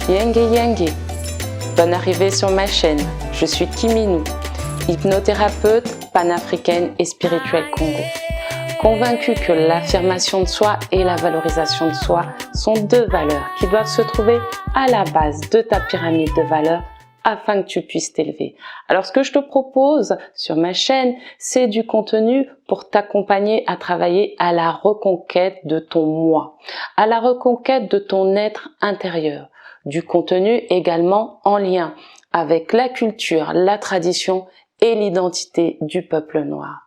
Yengi, bonne arrivée sur ma chaîne. Je suis Kiminou, hypnothérapeute panafricaine et spirituelle Congo. Convaincue que l'affirmation de soi et la valorisation de soi sont deux valeurs qui doivent se trouver à la base de ta pyramide de valeurs afin que tu puisses t'élever. Alors ce que je te propose sur ma chaîne, c'est du contenu pour t'accompagner à travailler à la reconquête de ton moi, à la reconquête de ton être intérieur. Du contenu également en lien avec la culture, la tradition et l'identité du peuple noir.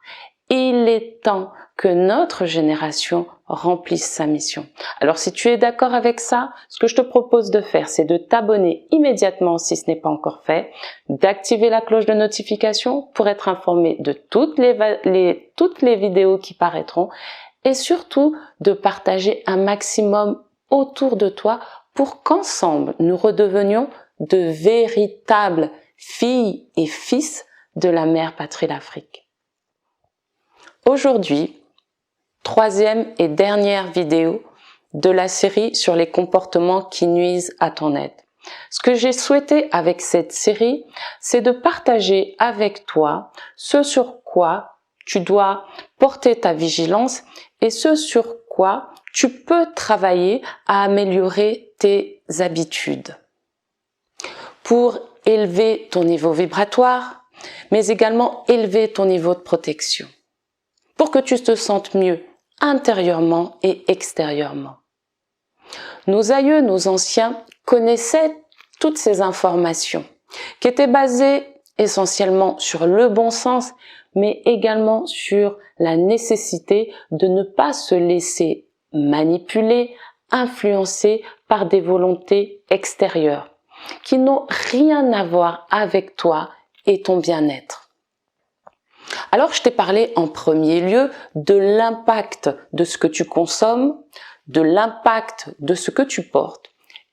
Il est temps que notre génération remplisse sa mission. Alors si tu es d'accord avec ça, ce que je te propose de faire, c'est de t'abonner immédiatement si ce n'est pas encore fait, d'activer la cloche de notification pour être informé de toutes les vidéos qui paraîtront et surtout de partager un maximum autour de toi pour qu'ensemble nous redevenions de véritables filles et fils de la mère patrie l'Afrique. Aujourd'hui, troisième et dernière vidéo de la série sur les comportements qui nuisent à ton être. Ce que j'ai souhaité avec cette série, c'est de partager avec toi ce sur quoi tu dois porter ta vigilance et ce sur quoi tu peux travailler à améliorer tes habitudes pour élever ton niveau vibratoire, mais également élever ton niveau de protection, pour que tu te sentes mieux intérieurement et extérieurement. Nos aïeux, nos anciens connaissaient toutes ces informations qui étaient basées essentiellement sur le bon sens, mais également sur la nécessité de ne pas se laisser manipuler, influencer par des volontés extérieures qui n'ont rien à voir avec toi et ton bien-être. Alors, je t'ai parlé en premier lieu de l'impact de ce que tu consommes, de l'impact de ce que tu portes.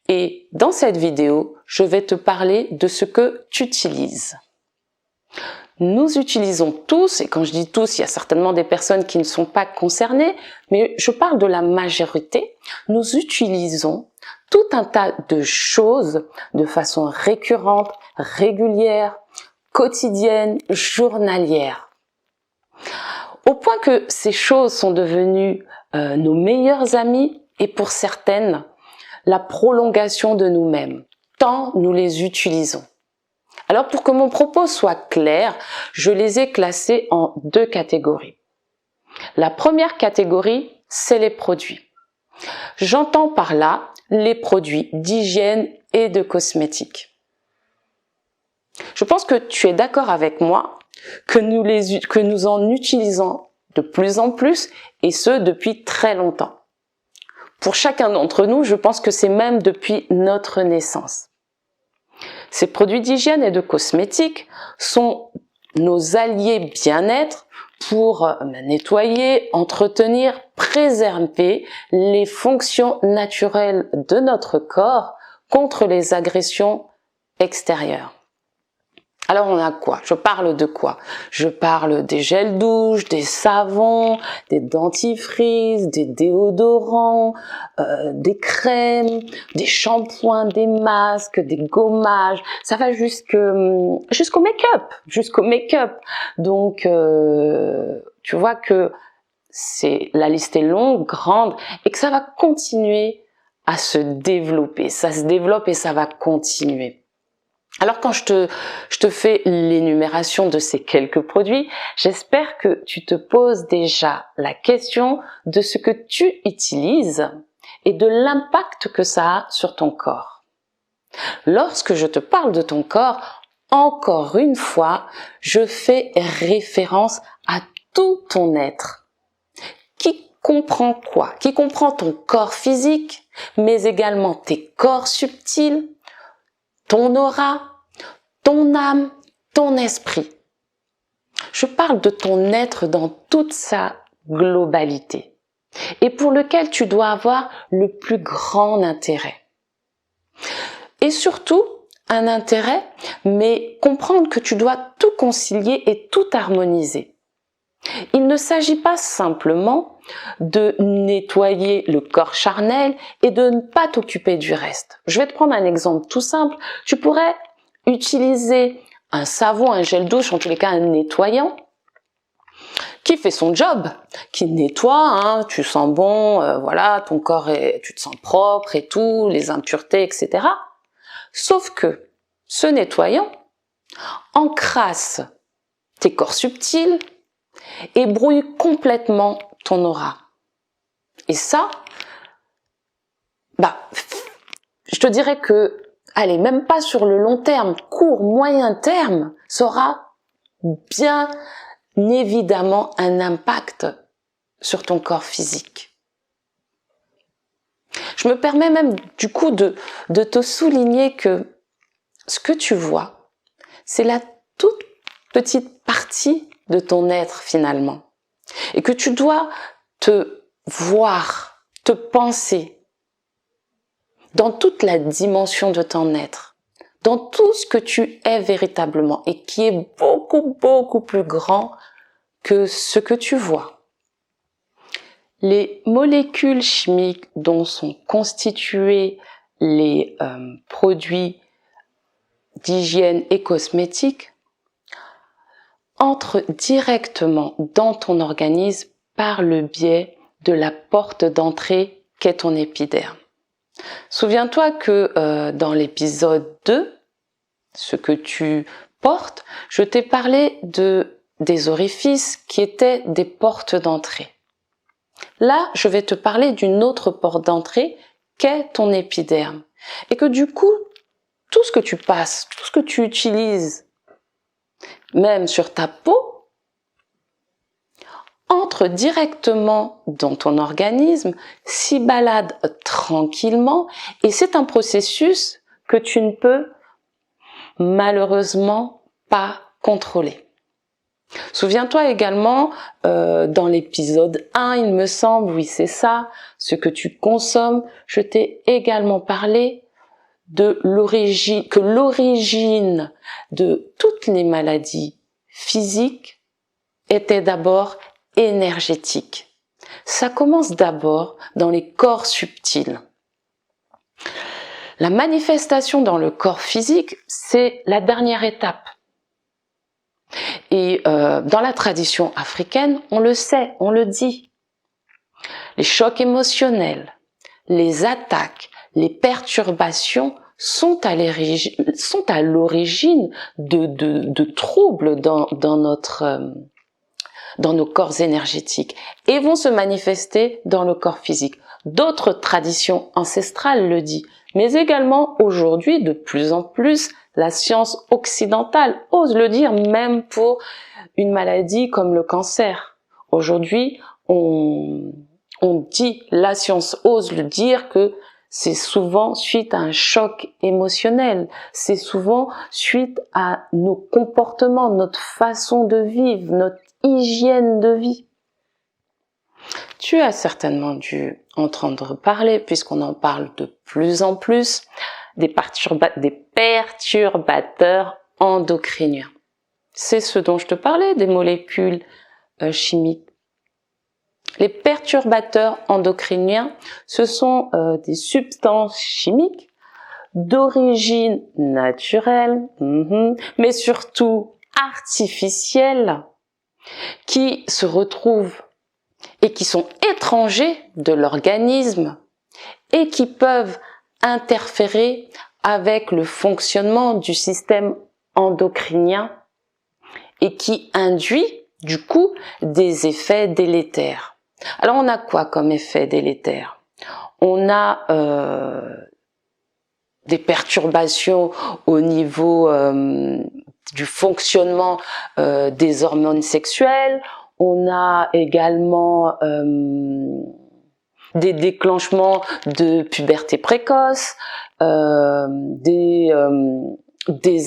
Et dans cette vidéo, je vais te parler de ce que tu utilises. Nous utilisons tous, et quand je dis tous, il y a certainement des personnes qui ne sont pas concernées, mais je parle de la majorité, nous utilisons tout un tas de choses de façon récurrente, régulière, quotidienne, journalière. Au point que ces choses sont devenues nos meilleures amies et pour certaines, la prolongation de nous-mêmes, tant nous les utilisons. Alors pour que mon propos soit clair, je les ai classés en deux catégories. La première catégorie, c'est les produits. J'entends par là les produits d'hygiène et de cosmétiques. Je pense que tu es d'accord avec moi que nous en utilisons de plus en plus et ce depuis très longtemps. Pour chacun d'entre nous, je pense que c'est même depuis notre naissance. Ces produits d'hygiène et de cosmétiques sont nos alliés bien-être pour nettoyer, entretenir, préserver les fonctions naturelles de notre corps contre les agressions extérieures. Alors on a quoi? Je parle de quoi? Je parle des gels douche, des savons, des dentifrices, des déodorants, des crèmes, des shampoings, des masques, des gommages. Ça va jusqu'au make-up, Donc tu vois que la liste est longue, grande et que ça va continuer à se développer. Ça se développe et ça va continuer. Alors quand je te fais l'énumération de ces quelques produits, j'espère que tu te poses déjà la question de ce que tu utilises et de l'impact que ça a sur ton corps. Lorsque je te parle de ton corps, encore une fois, je fais référence à tout ton être. Qui comprend quoi? Qui comprend ton corps physique, mais également tes corps subtils, ton aura, ton âme, ton esprit. Je parle de ton être dans toute sa globalité et pour lequel tu dois avoir le plus grand intérêt. Et surtout, un intérêt, mais comprendre que tu dois tout concilier et tout harmoniser. Il ne s'agit pas simplement de nettoyer le corps charnel et de ne pas t'occuper du reste. Je vais te prendre un exemple tout simple. Tu pourrais utiliser un savon, un gel douche, en tous les cas un nettoyant, qui fait son job, qui nettoie, hein, tu sens bon, voilà, ton corps tu te sens propre et tout, les impuretés, etc. Sauf que ce nettoyant encrasse tes corps subtils et brouille complètement ton aura. Et ça, je te dirais que, allez, même pas sur le long terme, court, moyen terme, ça aura bien évidemment un impact sur ton corps physique. Je me permets même du coup de te souligner que ce que tu vois, c'est la toute petite partie de ton être finalement. Et que tu dois te voir, te penser dans toute la dimension de ton être, dans tout ce que tu es véritablement et qui est beaucoup, beaucoup plus grand que ce que tu vois. Les molécules chimiques dont sont constitués les produits d'hygiène et cosmétiques entrent directement dans ton organisme par le biais de la porte d'entrée qu'est ton épiderme. Souviens-toi que dans l'épisode 2, ce que tu portes, je t'ai parlé des orifices qui étaient des portes d'entrée. Là, je vais te parler d'une autre porte d'entrée qu'est ton épiderme. Et que du coup, tout ce que tu passes, tout ce que tu utilises, même sur ta peau, entre directement dans ton organisme, s'y balade tranquillement et c'est un processus que tu ne peux malheureusement pas contrôler. Souviens-toi également, dans l'épisode 1, il me semble, oui c'est ça, ce que tu consommes, je t'ai également parlé de l'origine de toutes les maladies physiques était d'abord énergétique. Ça commence d'abord dans les corps subtils. La manifestation dans le corps physique, c'est la dernière étape. Et dans la tradition africaine, on le sait, on le dit. Les chocs émotionnels, les attaques, les perturbations sont à l'origine de troubles dans nos corps énergétiques et vont se manifester dans le corps physique. D'autres traditions ancestrales le disent, mais également aujourd'hui, de plus en plus, la science occidentale ose le dire, même pour une maladie comme le cancer. Aujourd'hui, on dit, la science ose le dire, que c'est souvent suite à un choc émotionnel, c'est souvent suite à nos comportements, notre façon de vivre, notre hygiène de vie. Tu as certainement dû entendre parler, puisqu'on en parle de plus en plus, des perturbateurs endocriniens. C'est ce dont je te parlais, des molécules chimiques. Les perturbateurs endocriniens, ce sont des substances chimiques d'origine naturelle, mais surtout artificielle, qui se retrouvent et qui sont étrangers de l'organisme et qui peuvent interférer avec le fonctionnement du système endocrinien et qui induit du coup des effets délétères. Alors on a quoi comme effet délétère? On a des perturbations au niveau du fonctionnement des hormones sexuelles. On a également des déclenchements de puberté précoce, des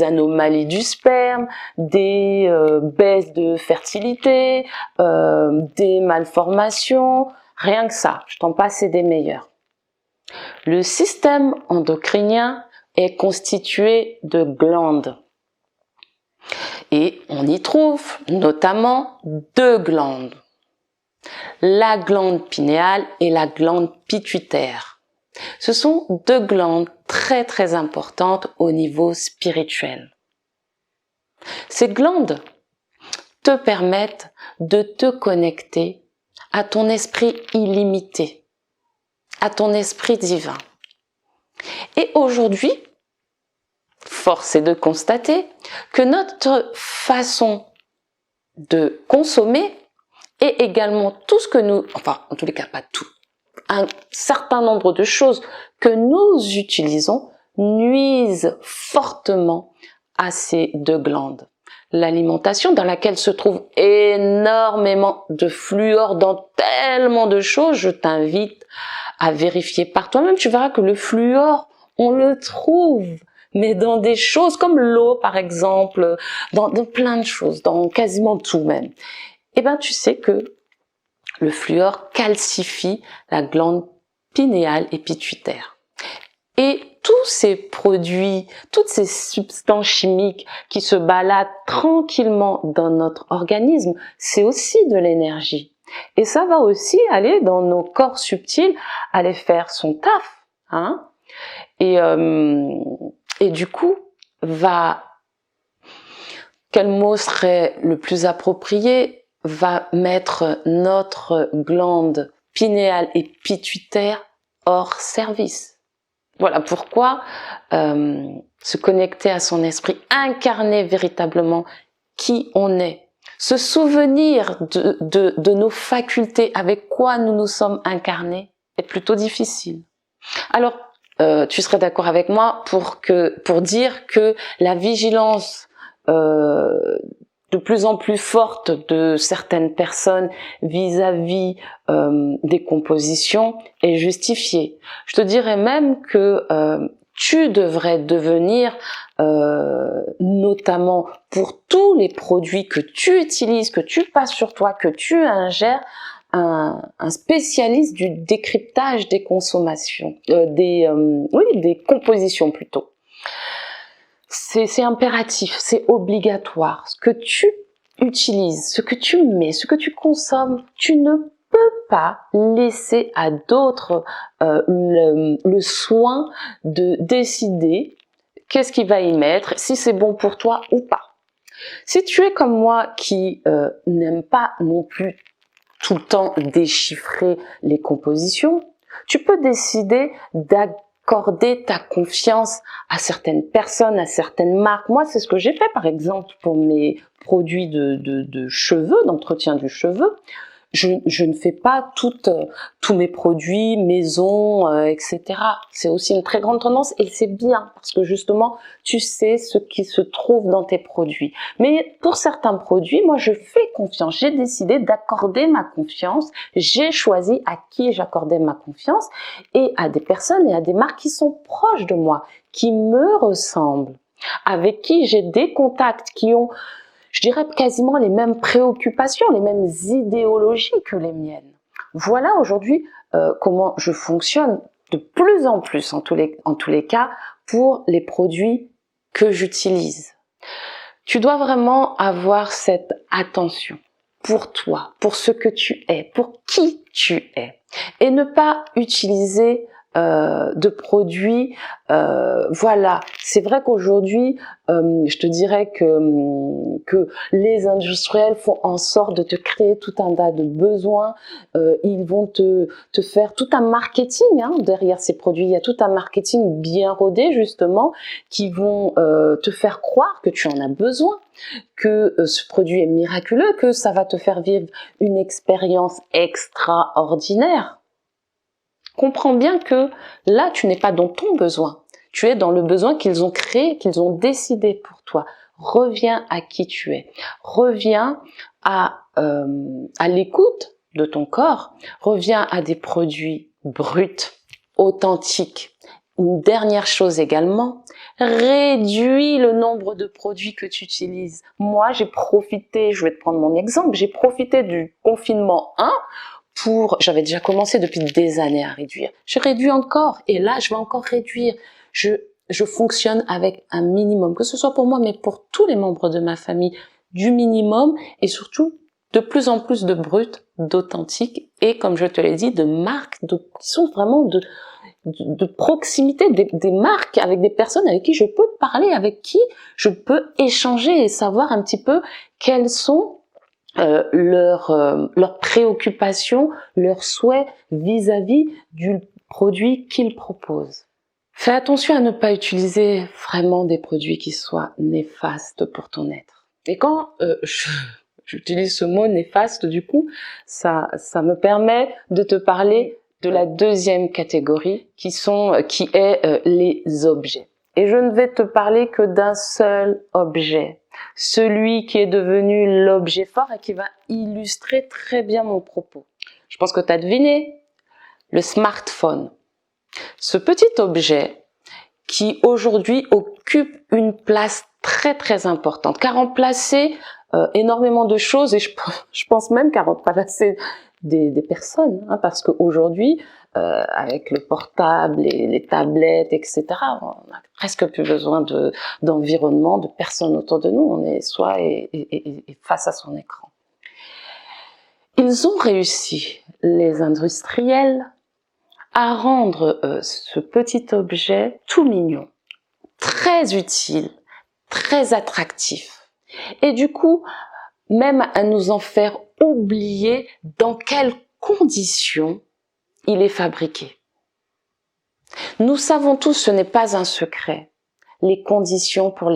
anomalies du sperme, des baisses de fertilité, des malformations, rien que ça, je t'en passe et des meilleurs. Le système endocrinien est constitué de glandes. Et on on y trouve notamment deux glandes, la glande pinéale et la glande pituitaire. Ce sont deux glandes très très importantes au niveau spirituel. Ces glandes te permettent de te connecter à ton esprit illimité, à ton esprit divin. Et aujourd'hui, force est de constater que notre façon de consommer et également tout ce que nous, enfin en tous les cas pas tout, un certain nombre de choses que nous utilisons nuisent fortement à ces deux glandes. L'alimentation dans laquelle se trouve énormément de fluor dans tellement de choses, je t'invite à vérifier par toi-même. Tu verras que le fluor, on le trouve, mais dans des choses comme l'eau par exemple, dans plein de choses, dans quasiment tout même. Eh ben tu sais que le fluor calcifie la glande pinéale et pituitaire. Et tous ces produits, toutes ces substances chimiques qui se baladent tranquillement dans notre organisme, c'est aussi de l'énergie. Et ça va aussi aller dans nos corps subtils, aller faire son taf. Hein. Et du coup, quel mot serait le plus approprié, va mettre notre glande pinéale et pituitaire hors service. Voilà pourquoi se connecter à son esprit, incarner véritablement qui on est, se souvenir de nos facultés, avec quoi nous nous sommes incarnés, est plutôt difficile. Alors, tu serais d'accord avec moi pour dire que la vigilance de plus en plus forte de certaines personnes vis-à-vis des compositions est justifiée. Je te dirais même que tu devrais devenir, notamment pour tous les produits que tu utilises, que tu passes sur toi, que tu ingères, un spécialiste du décryptage des consommations, des compositions plutôt. C'est impératif, c'est obligatoire. Ce que tu utilises, ce que tu mets, ce que tu consommes, tu ne peux pas laisser à d'autres le soin de décider qu'est-ce qu'il va y mettre, si c'est bon pour toi ou pas. Si tu es comme moi qui n'aime pas non plus tout le temps déchiffrer les compositions, tu peux décider d'accorder ta confiance à certaines personnes, à certaines marques. Moi, c'est ce que j'ai fait, par exemple, pour mes produits de cheveux, d'entretien du cheveu. Je ne fais pas tous mes produits maison, etc. C'est aussi une très grande tendance et c'est bien parce que justement, tu sais ce qui se trouve dans tes produits. Mais pour certains produits, moi, je fais confiance. J'ai décidé d'accorder ma confiance. J'ai choisi à qui j'accordais ma confiance et à des personnes et à des marques qui sont proches de moi, qui me ressemblent, avec qui j'ai des contacts, qui ont, je dirais, quasiment les mêmes préoccupations, les mêmes idéologies que les miennes. Voilà aujourd'hui comment je fonctionne de plus en plus, en tous les cas, pour les produits que j'utilise. Tu dois vraiment avoir cette attention pour toi, pour ce que tu es, pour qui tu es, et ne pas utiliser de produits, voilà. C'est vrai qu'aujourd'hui, je te dirais que les industriels font en sorte de te créer tout un tas de besoins. Ils vont te faire tout un marketing derrière ces produits. Il y a tout un marketing bien rodé justement qui vont te faire croire que tu en as besoin, que ce produit est miraculeux, que ça va te faire vivre une expérience extraordinaire. Comprends bien que là, tu n'es pas dans ton besoin. Tu es dans le besoin qu'ils ont créé, qu'ils ont décidé pour toi. Reviens à qui tu es. Reviens à l'écoute de ton corps. Reviens à des produits bruts, authentiques. Une dernière chose également, réduis le nombre de produits que tu utilises. Moi, j'ai profité, je vais te prendre mon exemple, j'ai profité du confinement 1 j'avais déjà commencé depuis des années à réduire. Je réduis encore et là, je vais encore réduire. Je fonctionne avec un minimum, que ce soit pour moi, mais pour tous les membres de ma famille. du minimum et surtout de plus en plus de brut, d'authentique et, comme je te l'ai dit, de marques qui sont vraiment de proximité, des marques avec des personnes avec qui je peux parler, avec qui je peux échanger et savoir un petit peu quelles sont leurs préoccupations, leurs souhaits vis-à-vis du produit qu'ils proposent. Fais attention à ne pas utiliser vraiment des produits qui soient néfastes pour ton être. Et quand j'utilise ce mot néfaste, du coup, ça me permet de te parler de la deuxième catégorie qui est les objets. Et je ne vais te parler que d'un seul objet, celui qui est devenu l'objet fort et qui va illustrer très bien mon propos. Je pense que tu as deviné, le smartphone. Ce petit objet qui aujourd'hui occupe une place très très importante, qu'a remplacé énormément de choses et je pense même qu'a remplacé des personnes, hein, parce qu'aujourd'hui, avec le portable, les tablettes, etc., on n'a presque plus besoin d'environnement, de personnes autour de nous, on est soi et face à son écran. Ils ont réussi, les industriels, à rendre ce petit objet tout mignon, très utile, très attractif. Et du coup, même à nous en faire oublier dans quelles conditions il est fabriqué. Nous savons tous, ce n'est pas un secret, les conditions pour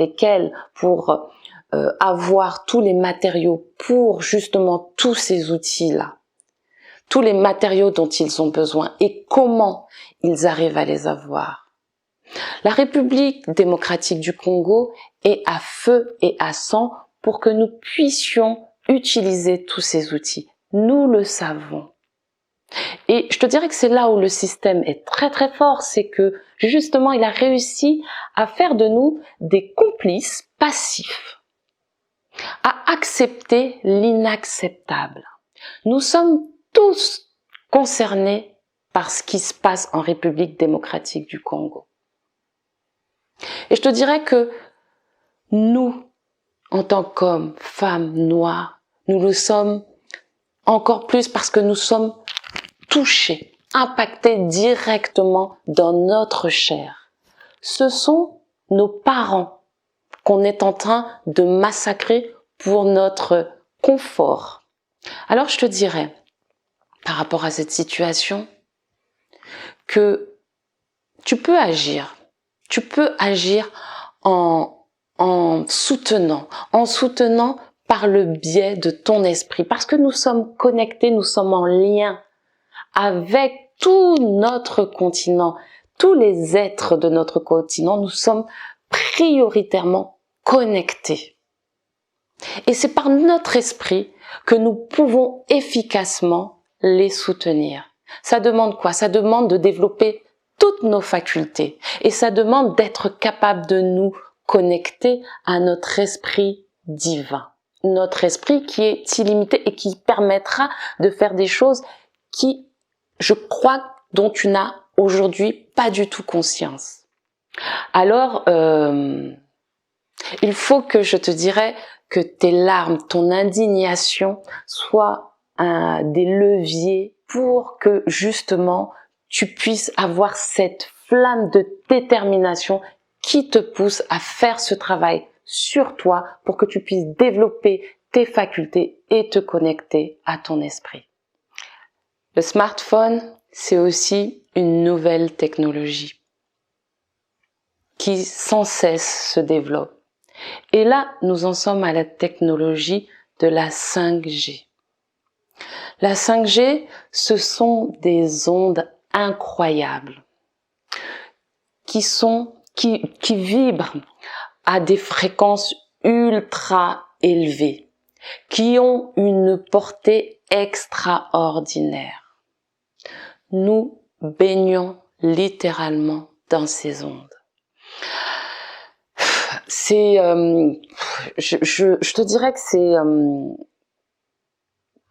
avoir tous les matériaux pour justement tous ces outils-là, tous les matériaux dont ils ont besoin et comment ils arrivent à les avoir. La République démocratique du Congo est à feu et à sang pour que nous puissions utiliser tous ces outils. Nous le savons. Et je te dirais que c'est là où le système est très très fort, c'est que justement il a réussi à faire de nous des complices passifs, à accepter l'inacceptable. Nous sommes tous concernés par ce qui se passe en République démocratique du Congo. Et je te dirais que nous, en tant qu'hommes, femmes, noirs, nous le sommes encore plus parce que nous sommes touchés, impactés directement dans notre chair. Ce sont nos parents qu'on est en train de massacrer pour notre confort. Alors je te dirais, par rapport à cette situation, que tu peux agir en soutenant par le biais de ton esprit, parce que nous sommes connectés, nous sommes en lien avec tout notre continent, tous les êtres de notre continent, nous sommes prioritairement connectés. Et c'est par notre esprit que nous pouvons efficacement les soutenir. Ça demande quoi? Ça demande de développer toutes nos facultés et ça demande d'être capable de nous connecter à notre esprit divin. Notre esprit qui est illimité et qui permettra de faire des choses qui, je crois, dont tu n'as aujourd'hui pas du tout conscience. Alors, il faut que je te dirais que tes larmes, ton indignation soient des leviers pour que justement tu puisses avoir cette flamme de détermination qui te pousse à faire ce travail sur toi pour que tu puisses développer tes facultés et te connecter à ton esprit. Le smartphone, c'est aussi une nouvelle technologie qui sans cesse se développe. Et là, nous en sommes à la technologie de la 5G. La 5G, ce sont des ondes incroyables qui vibrent à des fréquences ultra élevées, qui ont une portée extraordinaire. Nous baignons littéralement dans ces ondes. Je te dirais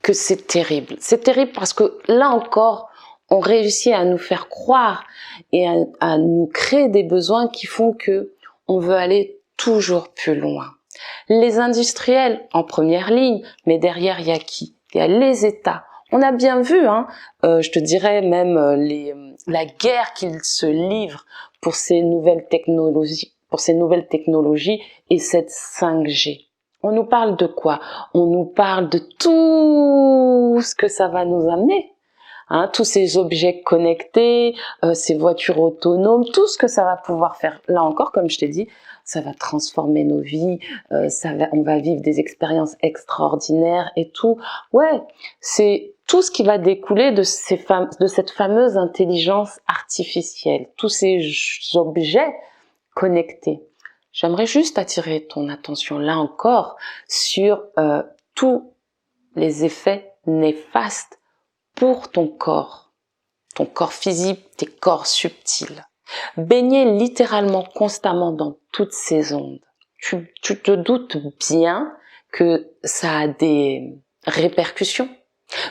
que c'est terrible. C'est terrible parce que là encore, on réussit à nous faire croire et à nous créer des besoins qui font que on veut aller toujours plus loin. Les industriels en première ligne, mais derrière il y a qui? Il y a les États. On a bien vu, je te dirais même la guerre qu'ils se livrent pour ces nouvelles technologies, et cette 5G. On nous parle de quoi? On nous parle de tout ce que ça va nous amener. Tous ces objets connectés, ces voitures autonomes, tout ce que ça va pouvoir faire. Là encore, comme je t'ai dit, ça va transformer nos vies, on va vivre des expériences extraordinaires et tout. Ouais, c'est tout ce qui va découler de cette fameuse intelligence artificielle, tous ces objets connectés. J'aimerais juste attirer ton attention là encore sur tous les effets néfastes pour ton corps physique, tes corps subtils. Baigner littéralement constamment dans toutes ces ondes. Tu te doutes bien que ça a des répercussions.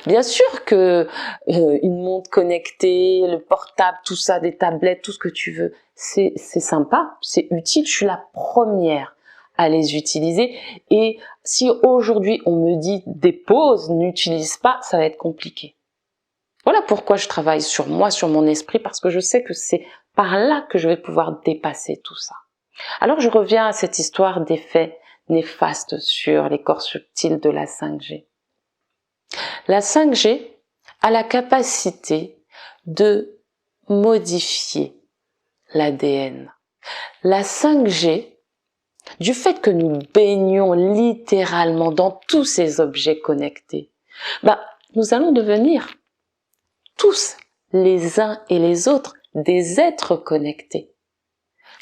Bien sûr que une montre connectée, le portable, tout ça, des tablettes, tout ce que tu veux, c'est sympa, c'est utile, je suis la première à les utiliser. Et si aujourd'hui on me dit des pauses, n'utilise pas, ça va être compliqué. Voilà pourquoi je travaille sur moi, sur mon esprit, parce que je sais que c'est par là que je vais pouvoir dépasser tout ça. Alors je reviens à cette histoire d'effets néfastes sur les corps subtils de la 5G. La 5G a la capacité de modifier l'ADN. La 5G, du fait que nous baignons littéralement dans tous ces objets connectés, nous allons devenir tous, les uns et les autres, des êtres connectés.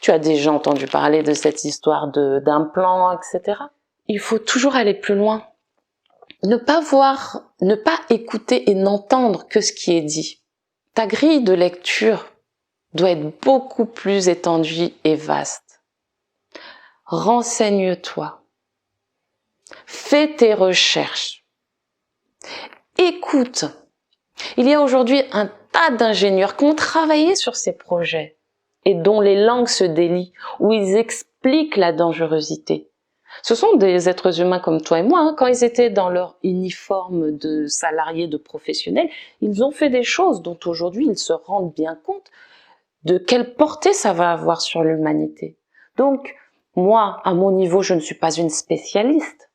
Tu as déjà entendu parler de cette histoire d'implants, etc. Il faut toujours aller plus loin. Ne pas écouter et n'entendre que ce qui est dit. Ta grille de lecture doit être beaucoup plus étendue et vaste. Renseigne-toi. Fais tes recherches. Écoute. Il y a aujourd'hui un tas d'ingénieurs qui ont travaillé sur ces projets et dont les langues se délient, où ils expliquent la dangerosité. Ce sont des êtres humains comme toi et moi, quand ils étaient dans leur uniforme de salariés, de professionnels, ils ont fait des choses dont aujourd'hui ils se rendent bien compte de quelle portée ça va avoir sur l'humanité. Donc, moi, à mon niveau, je ne suis pas une spécialiste.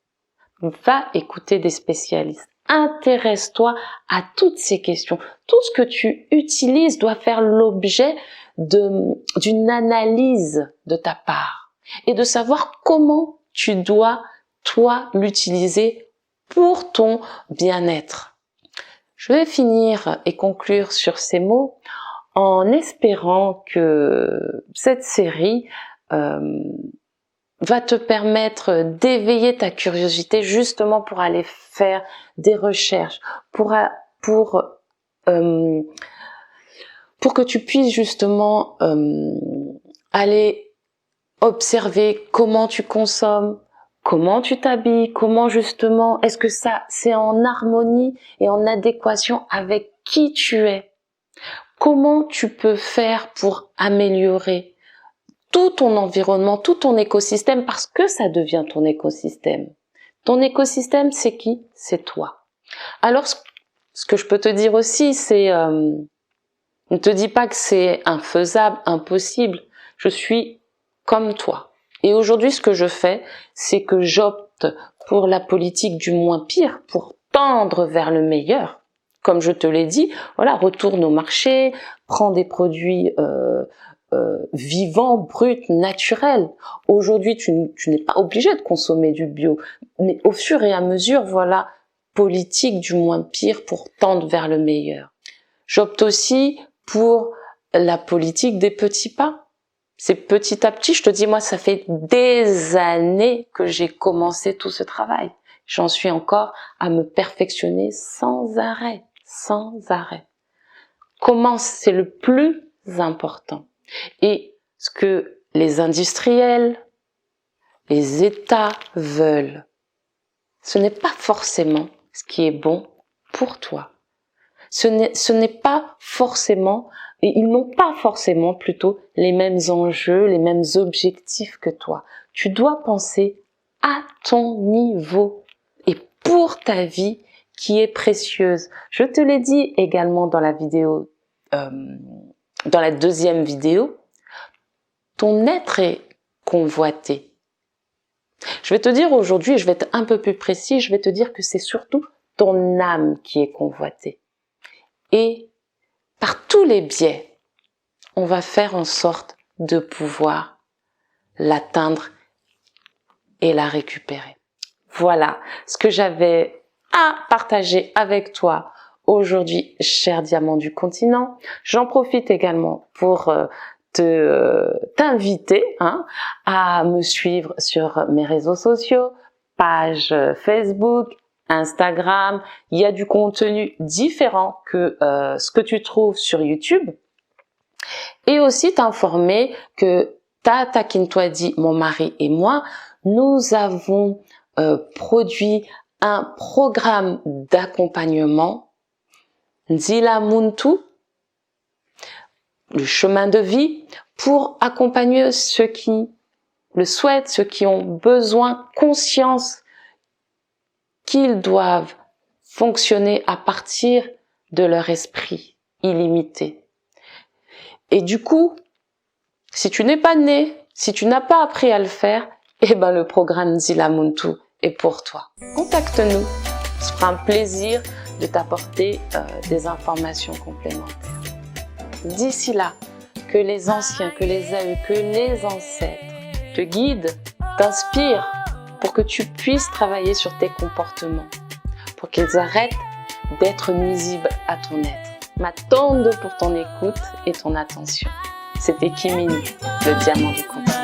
Va écouter des spécialistes. Intéresse-toi à toutes ces questions. Tout ce que tu utilises doit faire l'objet d'une analyse de ta part et de savoir comment tu dois, toi, l'utiliser pour ton bien-être. Je vais finir et conclure sur ces mots en espérant que cette série va te permettre d'éveiller ta curiosité justement pour aller faire des recherches, pour que tu puisses justement aller observer comment tu consommes, comment tu t'habilles, comment justement, est-ce que ça c'est en harmonie et en adéquation avec qui tu es. Comment tu peux faire pour améliorer tout ton environnement, tout ton écosystème, parce que ça devient ton écosystème. Ton écosystème, c'est qui? C'est toi. Alors, ce que je peux te dire aussi, c'est ne te dis pas que c'est infaisable, impossible. Je suis comme toi. Et aujourd'hui, ce que je fais, c'est que j'opte pour la politique du moins pire, pour tendre vers le meilleur. Comme je te l'ai dit, voilà, retourne au marché, prends des produits vivants, bruts, naturels. Aujourd'hui, tu n'es pas obligé de consommer du bio, mais au fur et à mesure, voilà, politique du moins pire pour tendre vers le meilleur. J'opte aussi pour la politique des petits pas. C'est petit à petit, je te dis, moi, ça fait des années que j'ai commencé tout ce travail. J'en suis encore à me perfectionner sans arrêt, sans arrêt. Commence, c'est le plus important. Et ce que les industriels, les États veulent, ce n'est pas forcément ce qui est bon pour toi. Ce n'est pas forcément, et ils n'ont pas forcément plutôt les mêmes enjeux, les mêmes objectifs que toi. Tu dois penser à ton niveau et pour ta vie qui est précieuse. Je te l'ai dit également dans la vidéo, dans la deuxième vidéo, ton être est convoité. Je vais te dire aujourd'hui, je vais être un peu plus précis, je vais te dire que c'est surtout ton âme qui est convoitée. Et par tous les biais, on va faire en sorte de pouvoir l'atteindre et la récupérer. Voilà ce que j'avais à partager avec toi aujourd'hui, cher diamant du continent. J'en profite également pour t'inviter à me suivre sur mes réseaux sociaux, page Facebook, Instagram. Il y a du contenu différent que ce que tu trouves sur YouTube. Et aussi t'informer que Tata Kintwadi, mon mari et moi, nous avons produit un programme d'accompagnement Nzila Muntu, le chemin de vie, pour accompagner ceux qui le souhaitent, ceux qui ont besoin, conscience qu'ils doivent fonctionner à partir de leur esprit illimité. Et du coup, si tu n'es pas né, si tu n'as pas appris à le faire, eh ben le programme Nzila Muntu est pour toi. Contacte-nous, ce sera un plaisir de t'apporter des informations complémentaires. D'ici là, que les anciens, que les aïeux, que les ancêtres te guident, t'inspirent pour que tu puisses travailler sur tes comportements, pour qu'ils arrêtent d'être nuisibles à ton être. Ma tendre pour ton écoute et ton attention. C'était Kimini, le diamant du continent.